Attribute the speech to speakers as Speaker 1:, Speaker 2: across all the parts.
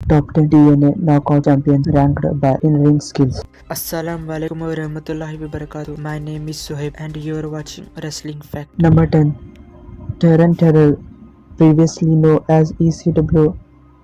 Speaker 1: Top 10 DNA knockout champions ranked by in-ring skills.
Speaker 2: Assalamualaikum warahmatullahi wabarakatuh. My name is Soheb and you are watching Wrestling Fact.
Speaker 1: Number 10. Terran Terrell, previously known as ECW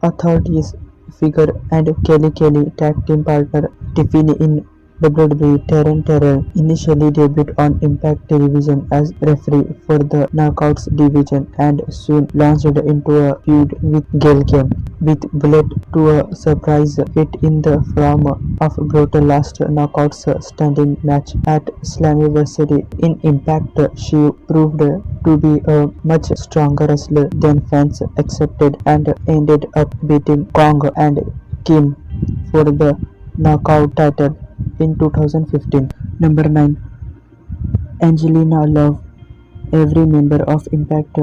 Speaker 1: Authorities figure and Kelly Kelly tag team partner Tiffany in WWE. Terran Terrell initially debuted on Impact Television as referee for the Knockouts division and soon launched into a feud with Gail Kim, with Bullet to a surprise hit in the form of brutal last Knockouts standing match at Slammiversary. In Impact, she proved to be a much stronger wrestler than fans accepted and ended up beating Kong and Kim for the Knockout title in 2015. Number 9. Angelina Love, every member of Impact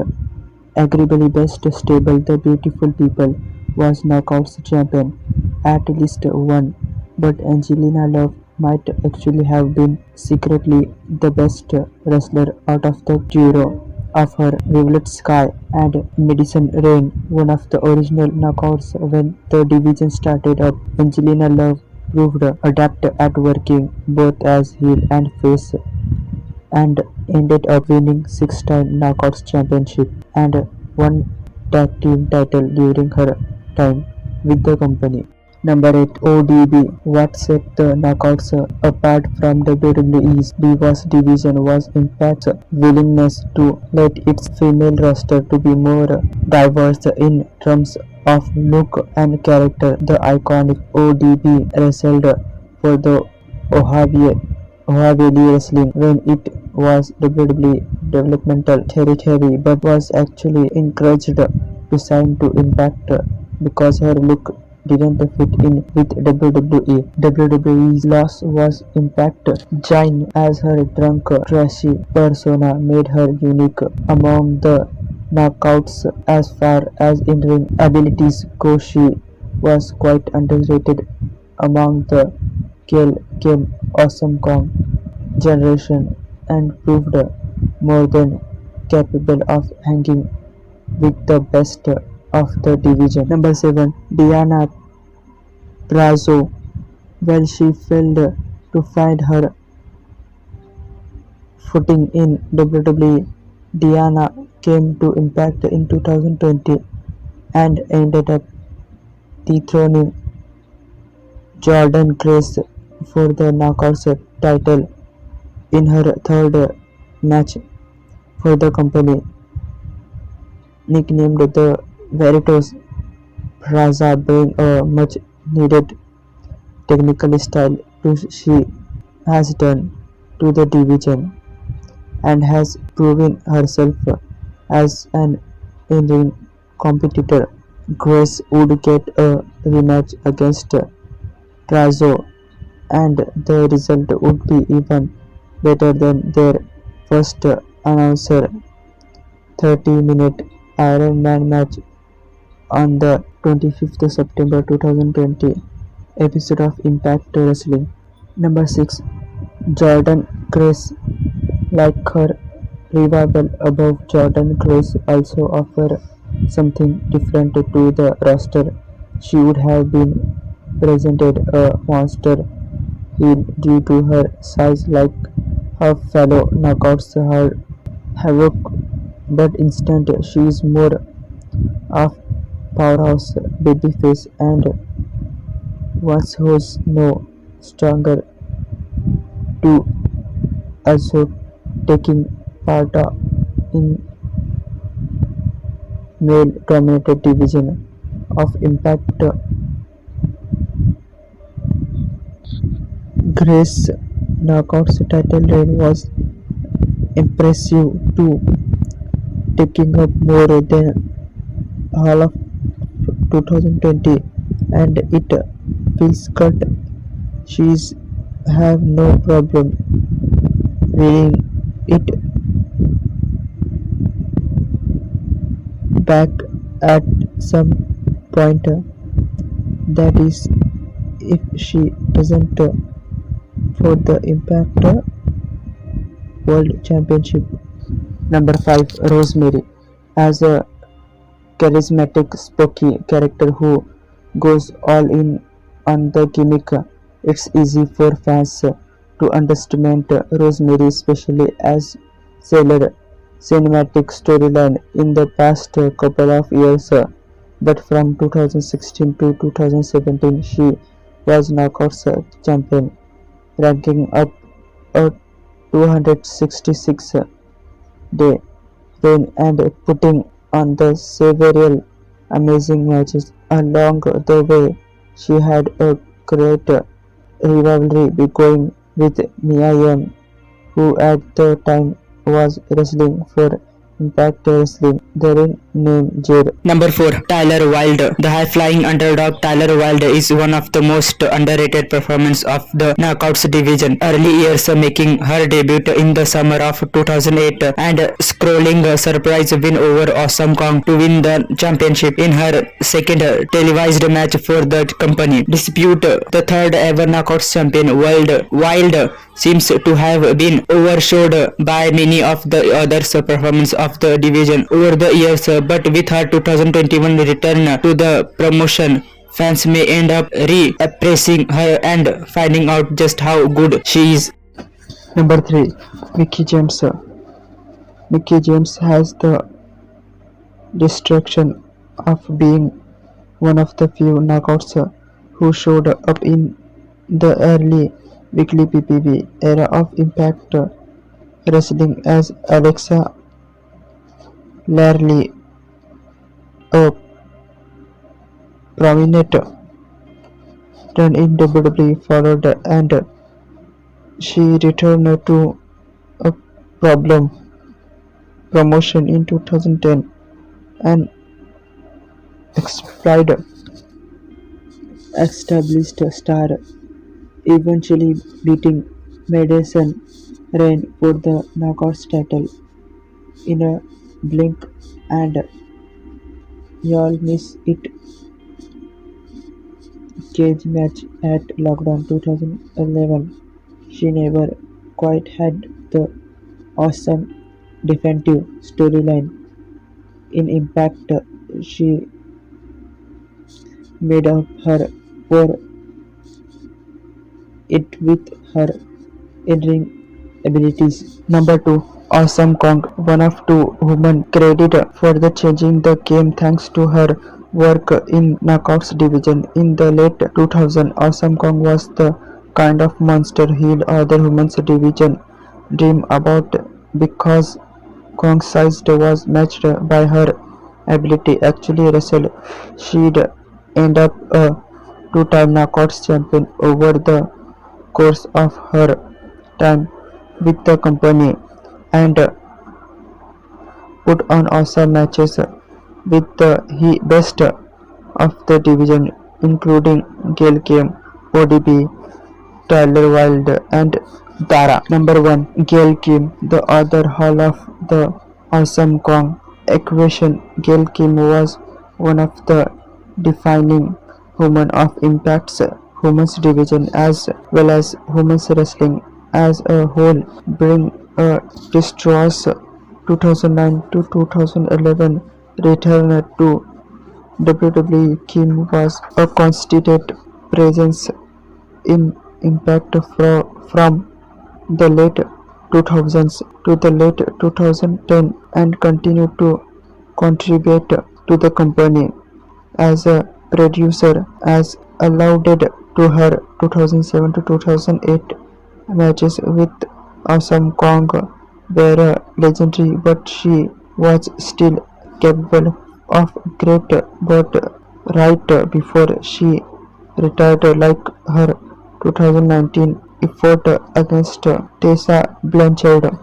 Speaker 1: agreeably best stable the beautiful people, was Knockouts champion at least one, but Angelina Love might actually have been secretly the best wrestler out of the duo of her Violet Sky and Madison Rain, one of the original Knockouts. When the division started up, Angelina Love proved adept at working both as heel and face and ended up winning 6-time Knockouts championship and one tag team title during her time with the company. Number 8. ODB. What set the Knockouts apart from WWE's Divas division was Impact's willingness to let its female roster to be more diverse in terms of look and character. The iconic ODB wrestled for the Ohio Wrestling when it was WWE developmental territory, but was actually encouraged to sign to Impact because her look didn't fit in with WWE. WWE's loss was Impact Jane, as her drunk, trashy persona made her unique among the Knockouts. As far as in-ring abilities go, she was quite underrated among the Kim Awesome Kong generation and proved more than capable of hanging with the best of the division. Number 7. Diana BRAZO. While she failed to find her footing in WWE, Diana came to Impact in 2020 and ended up dethroning Jordan Grace for the Knockouts title in her third match for the company. Nicknamed the Veritas, BRAZO brings a much needed technical style to she has done to the division and has proven herself as an in-ring competitor. Grace would get a rematch against BRAZO and the result would be even better than their first announcer 30-minute Iron Man match on the 25th September 2020 episode of Impact Wrestling. Number 6. Jordan Grace. Like her revival above, Jordan Grace also offer something different to the roster. She would have been presented a monster heel due to her size, like her fellow Knockouts Havoc, but instead she is more of powerhouse babyface and was no stronger to also taking part in male dominated division of Impact. Grace's Knockouts title reign was impressive too, taking up more than all of 2020, and it feels cut. She's have no problem winning it back at some point. That is, if she doesn't for the Impact World Championship. Number 5. Rosemary. As a charismatic, spooky character who goes all in on the gimmick. It's easy for fans to underestimate Rosemary, especially as Sailor cinematic storyline in the past couple of years. But from 2016 to 2017, she was Knockouts champion, ranking up a 266 day reign and putting on the several amazing matches along the way. She had a great rivalry going with Mia Yim, who at the time was wrestling for Impact Wrestling. The ring name Jade.
Speaker 2: Number 4. Tyler Wilde. The high-flying underdog Tyler Wilde is one of the most underrated performers of the Knockouts division. Early years making her debut in the summer of 2008 and scrolling a surprise win over Awesome Kong to win the championship in her second televised match for the company. Dispute the third ever Knockouts champion, Wilde seems to have been overshadowed by many of the others performances of the division over the years, but with her 2021 return to the promotion, fans may end up reappraising her and finding out just how good she is.
Speaker 1: Number 3. Mickie James. Mickie James has the distinction of being one of the few knockouts who showed up in the early weekly PPV era of Impact Wrestling as Alexa Larley, a prominent run in WWE followed and she returned to a problem promotion in 2010 and exploited established star, eventually beating Madison Rain for the Knockouts title in a blink and you'll miss it cage match at Lockdown 2011. She never quite had the awesome defensive storyline in Impact. She made up her for it with her in-ring abilities. Number 2. Awesome Kong, one of two women credited for the changing the game thanks to her work in Knockouts division. In the late 2000s, Awesome Kong was the kind of monster heel other women's division dream about because Kong's size was matched by her ability actually wrestle. She'd end up a two-time Knockouts champion over the course of her time with the company and put on awesome matches with the best of the division, including Gail Kim, ODB, Tyler Wilde, and Dara. Number 1. Gail Kim, the other half of the Awesome Kong equation. Gail Kim was one of the defining women of Impact's women's division as well as women's wrestling as a whole. Bring a disastrous 2009 to 2011 return to WWE. Kim was a constant presence in Impact from the late 2000s to the late 2010 and continued to contribute to the company as a producer as alluded to her 2007 to 2008 matches with Awesome Kong were legendary, but she was still capable of great but right before she retired, like her 2019 effort against Tessa Blanchard.